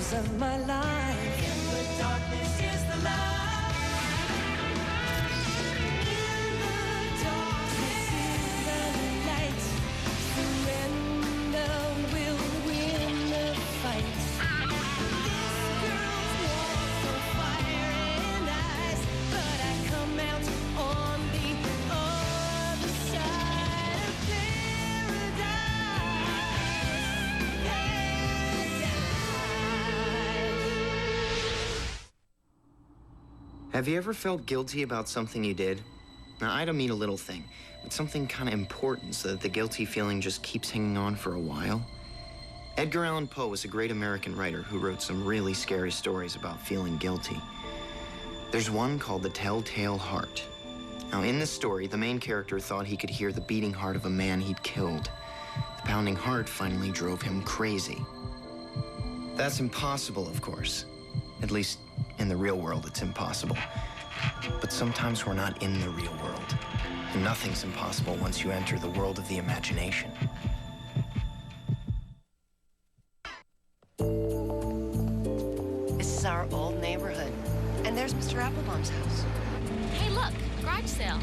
days of my life. In the darkness is the light. In the darkness is the light. Surrender will win the fight. This girl's walks on fire and ice, but I come out on the other side of Have you ever felt guilty about something you did? Now, I don't mean a little thing, but something kind of important so that the guilty feeling just keeps hanging on for a while. Edgar Allan Poe was a great American writer who wrote some really scary stories about feeling guilty. There's one called The Telltale Heart. Now, in this story, the main character thought he could hear the beating heart of a man he'd killed. The pounding heart finally drove him crazy. That's impossible, of course. At least, in the real world, it's impossible. But sometimes we're not in the real world. And nothing's impossible once you enter the world of the imagination. This is our old neighborhood. And there's Mr. Applebaum's house. Hey, look, garage sale.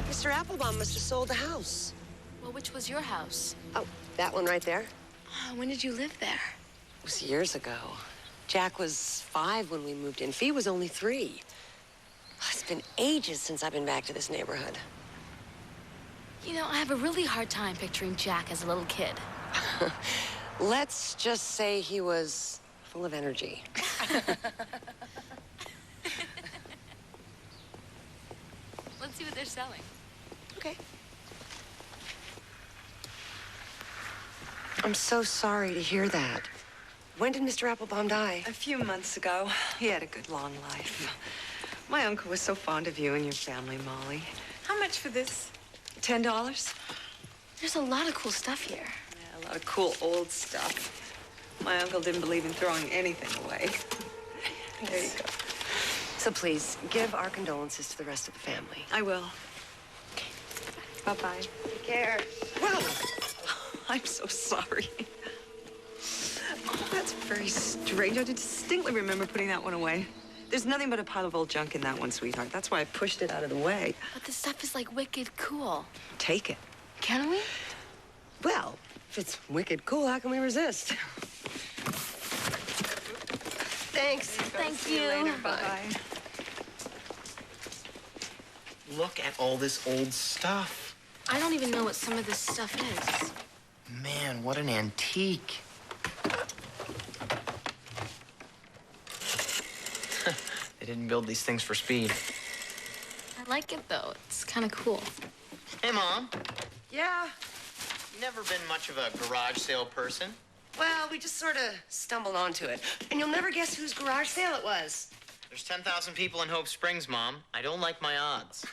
Mr. Applebaum must have sold the house. Well, which was your house? Oh, that one right there? When did you live there? It was years ago. Jack was 5 when we moved in. Fee was only 3. It's been ages since I've been back to this neighborhood. You know, I have a really hard time picturing Jack as a little kid. Let's just say he was full of energy. Let's see what they're selling. Okay. I'm so sorry to hear that. When did Mr. Applebaum die? A few months ago. He had a good, long life. My uncle was so fond of you and your family, Molly. How much for this? $10? There's a lot of cool stuff here. Yeah, a lot of cool old stuff. My uncle didn't believe in throwing anything away. There you go. So please, give our condolences to the rest of the family. I will. Okay. Bye-bye. Take care. Well, I'm so sorry. Oh, that's very strange. I distinctly remember putting that one away. There's nothing but a pile of old junk in that one, sweetheart. That's why I pushed it out of the way. But the stuff is like wicked cool. Take it. Can we? well, if it's wicked cool, how can we resist? Thanks. Thank See you. later. Bye-bye. Look at all this old stuff. I don't even know what some of this stuff is. Man, what an antique. They didn't build these things for speed. I like it, though. It's kind of cool. Hey, Mom. Yeah. Never been much of a garage sale person. Well, we just sort of stumbled onto it. And you'll never guess whose garage sale it was. There's 10,000 people in Hope Springs, Mom. I don't like my odds.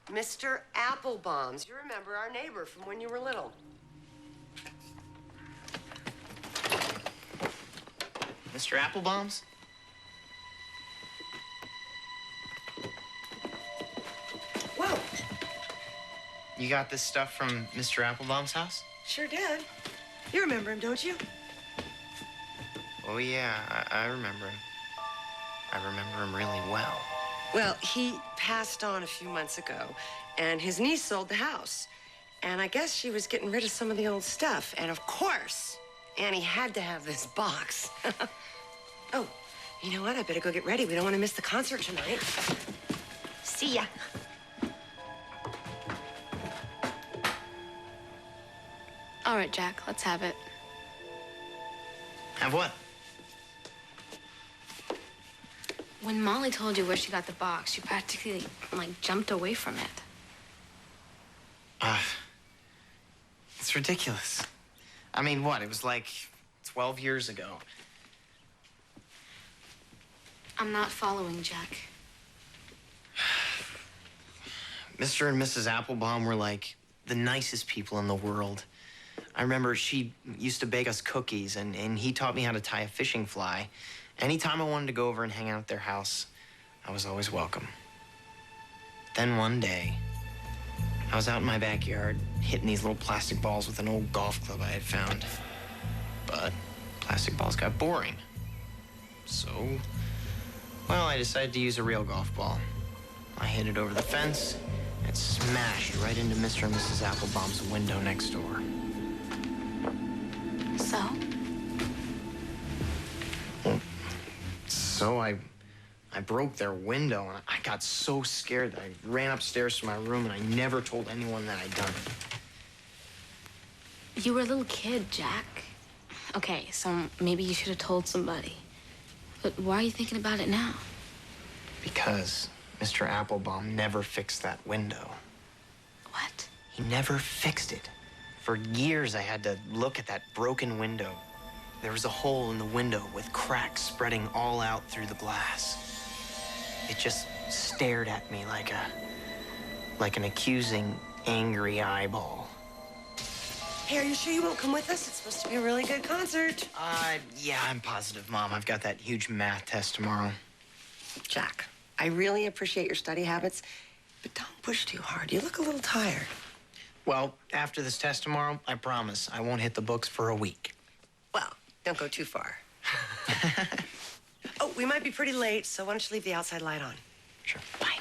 Mr. Applebaum's. You remember our neighbor from when you were little. Mr. Applebaum's? Whoa. You got this stuff from Mr. Applebaum's house? Sure did. You remember him, don't you? Oh, yeah, I remember him. I remember him really well. Well, he passed on a few months ago, and his niece sold the house. And I guess she was getting rid of some of the old stuff. And of course, Annie had to have this box. Oh, you know what? I better go get ready. We don't want to miss the concert tonight. See ya. All right, Jack, let's have it. Have what? When Molly told you where she got the box, you practically, like, jumped away from it. It's ridiculous. I mean, what? It was like 12 years ago. I'm not following, Jack. Mr. and Mrs. Applebaum were like the nicest people in the world. I remember she used to bake us cookies, and he taught me how to tie a fishing fly. Anytime I wanted to go over and hang out at their house, I was always welcome. Then one day, I was out in my backyard hitting these little plastic balls with an old golf club I had found. But plastic balls got boring. So, well, I decided to use a real golf ball. I hit it over the fence and smashed right into Mr. and Mrs. Applebaum's window next door. So? So I broke their window, and I got so scared that I ran upstairs to my room, and I never told anyone that I'd done it. You were a little kid, Jack. Okay, so maybe you should have told somebody. But why are you thinking about it now? Because Mr. Applebaum never fixed that window. What? He never fixed it. For years, I had to look at that broken window. There was a hole in the window with cracks spreading all out through the glass. It just stared at me like an accusing, angry eyeball. Hey, are you sure you won't come with us? It's supposed to be a really good concert. Yeah, I'm positive, Mom. I've got that huge math test tomorrow. Jack, I really appreciate your study habits, but don't push too hard. You look a little tired. Well, after this test tomorrow, I promise I won't hit the books for a week. Well, don't go too far. Oh, we might be pretty late, so why don't you leave the outside light on? Sure. Bye.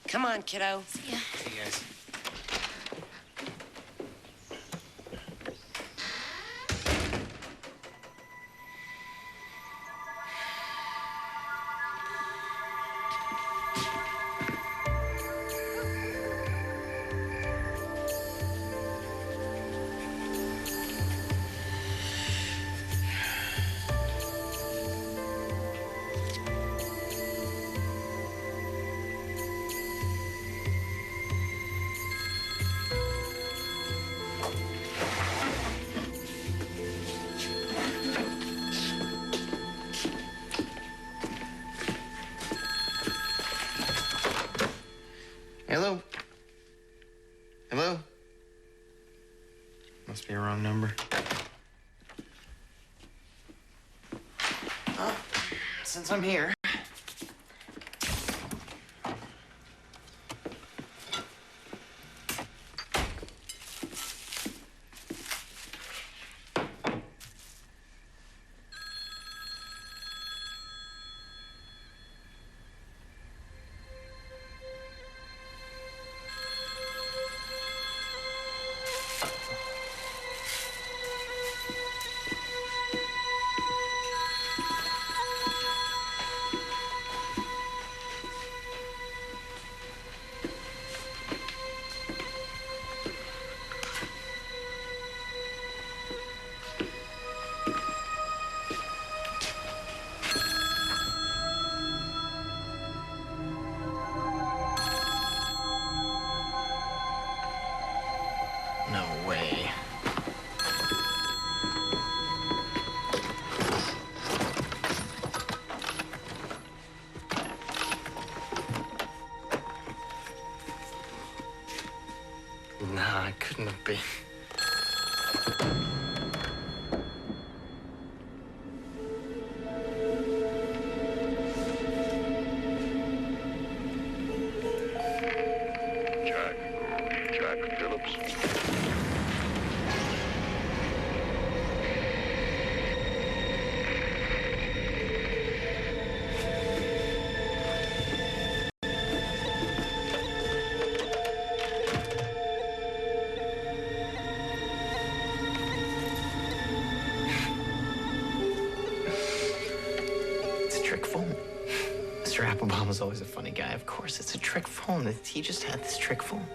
Come on, kiddo. See ya. See you guys. Hello? Hello? Must be a wrong number. Since I'm here. No way. Nah, it couldn't have been. Jack Phillips. It's a trick phone. Mr. Applebaum was always a funny guy. Of course, it's a trick phone. He just had this trick phone.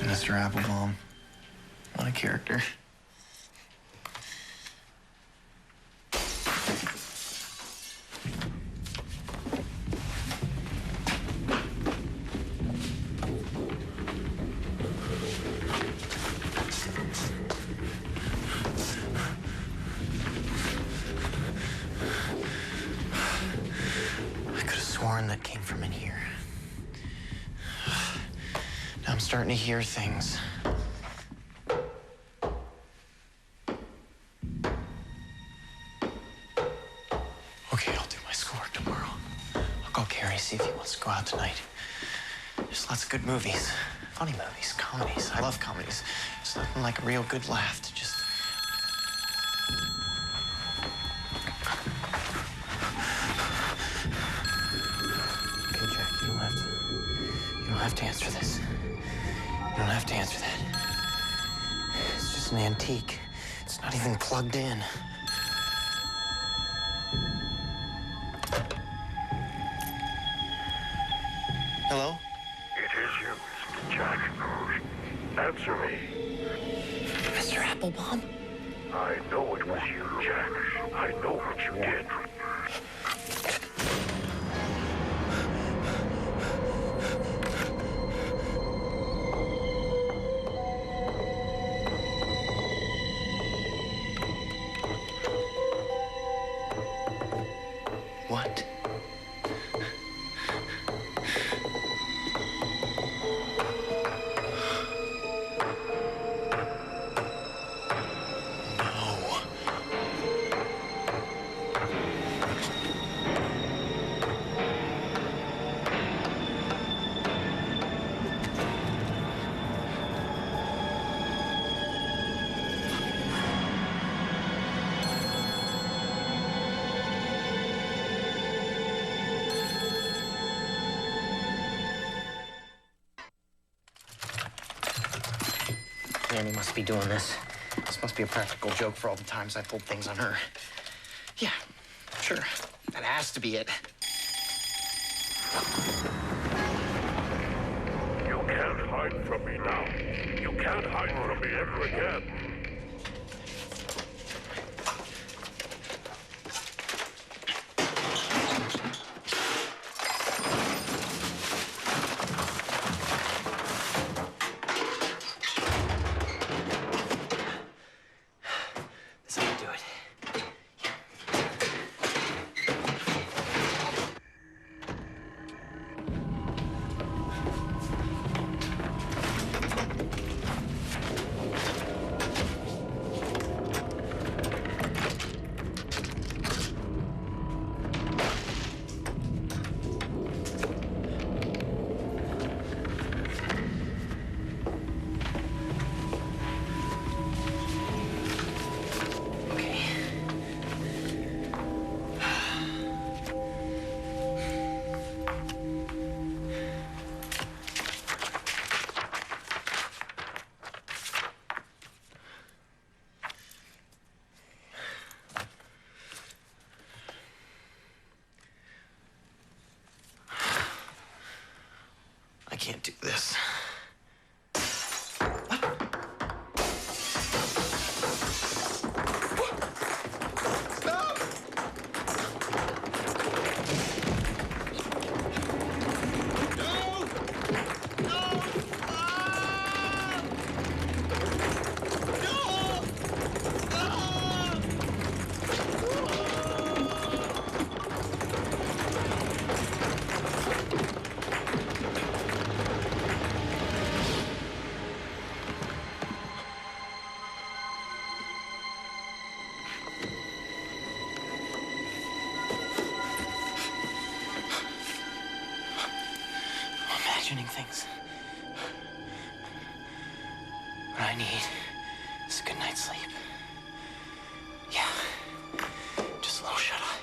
Mr. Applebaum. What a character. I'm starting to hear things. Okay, I'll do my schoolwork tomorrow. I'll call Carrie, see if he wants to go out tonight. There's lots of good movies. Funny movies, comedies. I love comedies. It's nothing like a real good laugh to just... Okay, Jack, you don't have to answer this. You don't have to answer that. It's just an antique. It's not even plugged in. Hello? It is you, Mr. Jack. Answer me. Mr. Applebaum? I know it was you, Jack. I know what you did. What? No. Annie must be doing this. This must be a practical joke for all the times I pulled things on her. Yeah, sure. That has to be it. You can't hide from me now. You can't hide from me ever again. That's how you do it. Okay. I can't do this. Imagining things. What I need is a good night's sleep. Yeah, just a little shut-eye.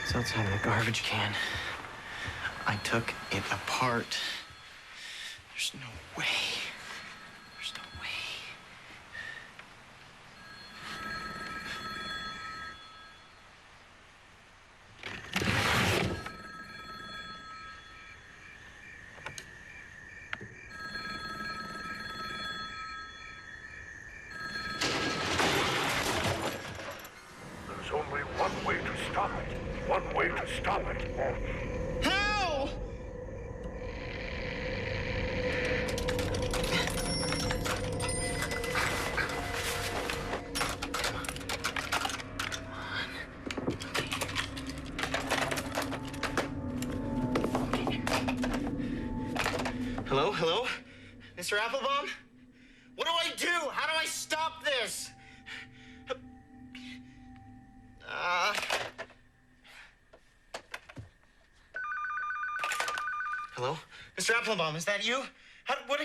It's outside in a garbage can. I took it apart. There's no way. There's no way. There's only one way to stop it. One way to stop it. How? Hello, hello? Mr. Applebaum? What do I do? How do I stop this? Hello? Mr. Applebaum, is that you? What?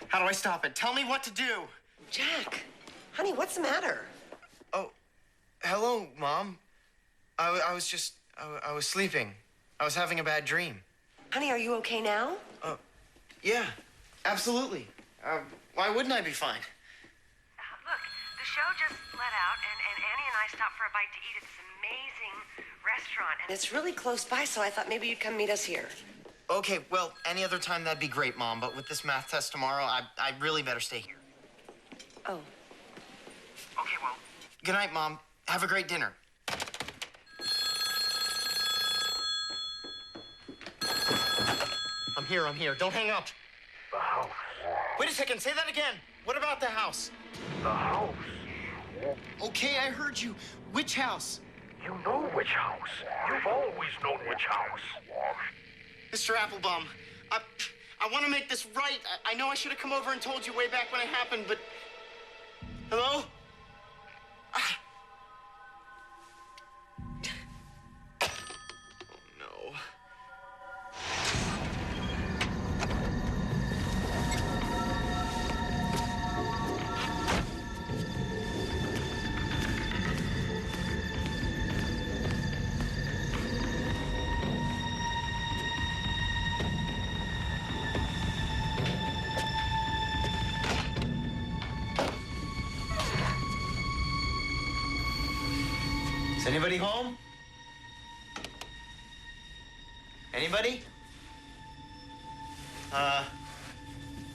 How do I stop it? Tell me what to do. Jack, honey, what's the matter? Oh, hello, Mom. I was sleeping. I was having a bad dream. Honey, are you okay now? Yeah, absolutely. Why wouldn't I be fine? Look, the show just let out, and Annie and I stopped for a bite to eat at this amazing restaurant. And it's really close by, so I thought maybe you'd come meet us here. Okay, well, any other time that'd be great, Mom. But with this math test tomorrow, I really better stay here. Oh. Okay, well. Good night, Mom. Have a great dinner. I'm here. Don't hang up. The house. Wait a second, say that again. What about the house? The house. Okay, I heard you. Which house? You know which house. You've always known which house. Mr. Applebaum, I want to make this right. I know I should have come over and told you way back when it happened, but... Hello? Oh, no. Is anybody home? Anybody?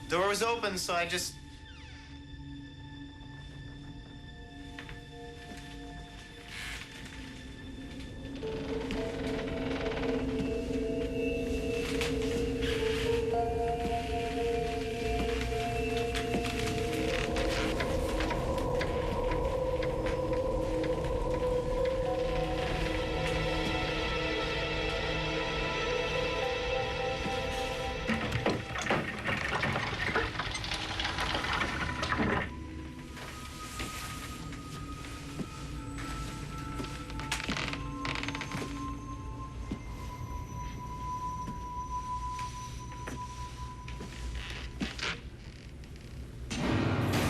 Door was open, so I just...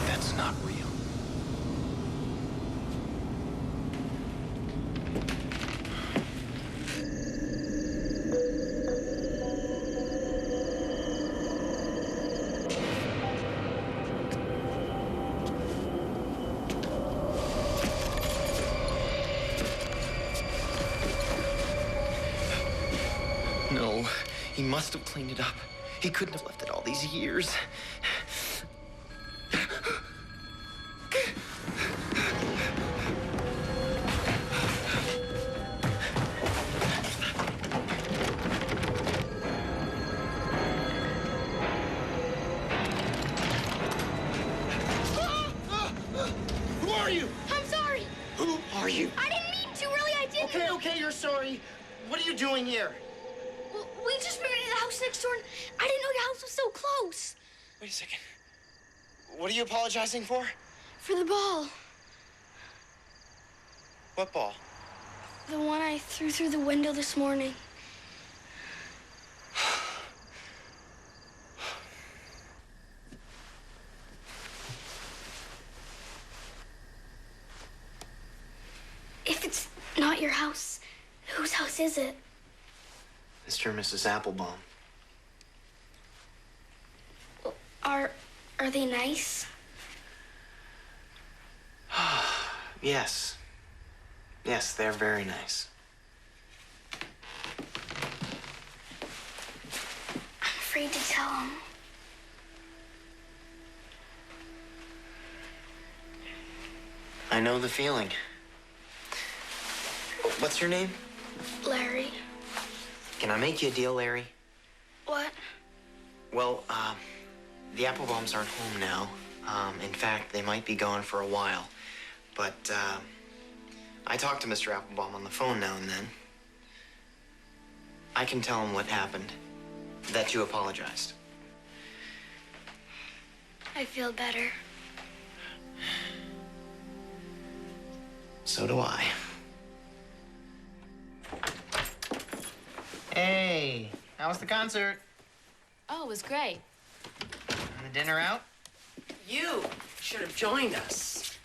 That's not real. No, he must have cleaned it up. He couldn't have left it all these years. Who are you? I'm sorry. Who are you? I didn't mean to, really, I didn't. Okay, you're sorry. What are you doing here? Well, we just moved into the house next door, and I didn't know your house was so close. Wait a second. What are you apologizing for? For the ball. What ball? The one I threw through the window this morning. your house. Whose house is it? Mr. and Mrs. Applebaum. Are they nice? Yes. Yes, they're very nice. I'm afraid to tell them. I know the feeling. What's your name? Larry. Can I make you a deal, Larry? What? Well, the Applebaums aren't home now. In fact, they might be gone for a while. But, I talk to Mr. Applebaum on the phone now and then. I can tell him what happened. That you apologized. I feel better. So do I. Hey, how was the concert? Oh, it was great. And the dinner out? You should have joined us.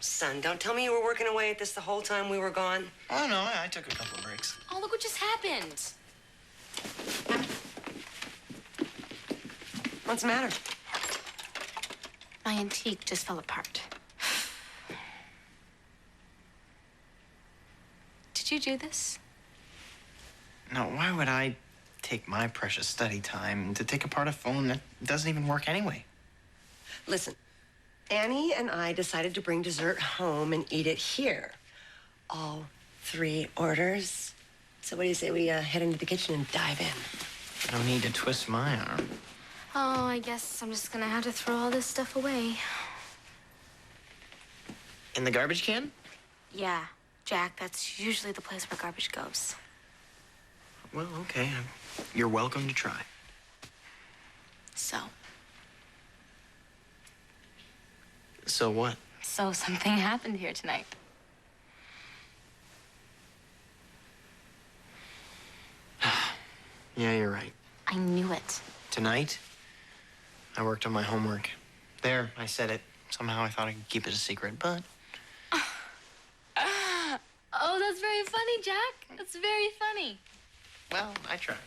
Son, don't tell me you were working away at this the whole time we were gone. Oh, no, I took a couple of breaks. Oh, look what just happened. What's the matter? My antique just fell apart. Did you do this? No, why would I take my precious study time to take apart a phone that doesn't even work anyway? Listen, Annie and I decided to bring dessert home and eat it here. All 3 orders. So what do you say we head into the kitchen and dive in? No need to twist my arm. Oh, I guess I'm just gonna have to throw all this stuff away. In the garbage can? Yeah, Jack, that's usually the place where garbage goes. Well, okay. You're welcome to try. So what? So something happened here tonight. Yeah, you're right. I knew it. Tonight, I worked on my homework. There, I said it. Somehow I thought I could keep it a secret, but... Oh, that's very funny, Jack. That's very funny. Well, I tried.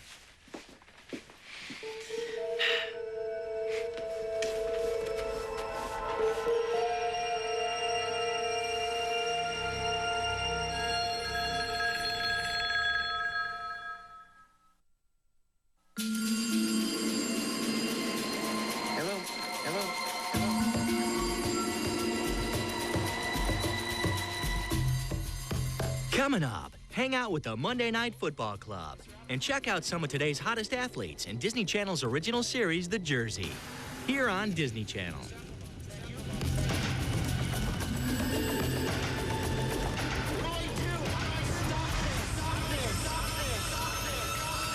Hello, hello, hello. Coming up, hang out with the Monday Night Football Club and check out some of today's hottest athletes in Disney Channel's original series, The Jersey, here on Disney Channel.